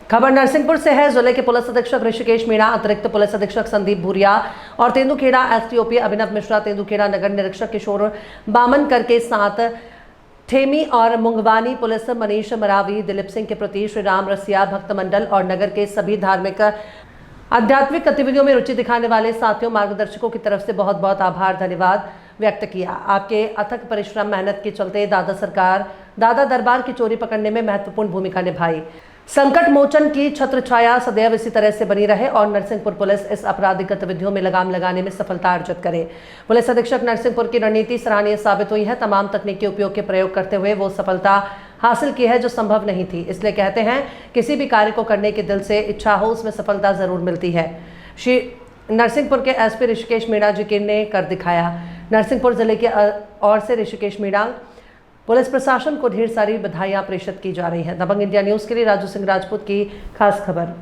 खबर नरसिंहपुर से है। जिले के पुलिस अधीक्षक ऋषिकेश मीणा, अतिरिक्त पुलिस अधीक्षक संदीप भूरिया और तेंदुखेड़ा एसडीओपी अभिनव मिश्रा, तेंदुखेड़ा नगर निरीक्षक किशोर बामनकर के साथ ठेमी और मुंगवानी पुलिस मनीष मरावी, दिलीप सिंह के प्रति श्री राम रसिया भक्त मंडल और नगर के सभी धार्मिक आध्यात्मिक गतिविधियों में रुचि दिखाने वाले साथियों मार्गदर्शकों की तरफ से बहुत बहुत आभार धन्यवाद व्यक्त किया। आपके अथक परिश्रम मेहनत के चलते दादा दरबार की चोरी पकड़ने में महत्वपूर्ण भूमिका निभाई। संकट मोचन की छत्र छाया सदैव इसी तरह से बनी रहे और नरसिंहपुर पुलिस इस आपराधिक गतिविधियों में लगाम लगाने में सफलता अर्जित करे। पुलिस अधीक्षक नरसिंहपुर की रणनीति सराहनीय साबित हुई है। तमाम तकनीकी उपयोग के प्रयोग करते हुए वो सफलता हासिल की है जो संभव नहीं थी। इसलिए कहते हैं किसी भी कार्य को करने के दिल से इच्छा हो उसमें सफलता जरूर मिलती है। श्री नरसिंहपुर के एसपी ऋषिकेश मीणा जी ने कर दिखाया। नरसिंहपुर जिले के ओर से ऋषिकेश मीणा पुलिस प्रशासन को ढेर सारी बधाइयां प्रेषित की जा रही हैं। दबंग इंडिया न्यूज़ के लिए राजू सिंह राजपूत की खास खबर।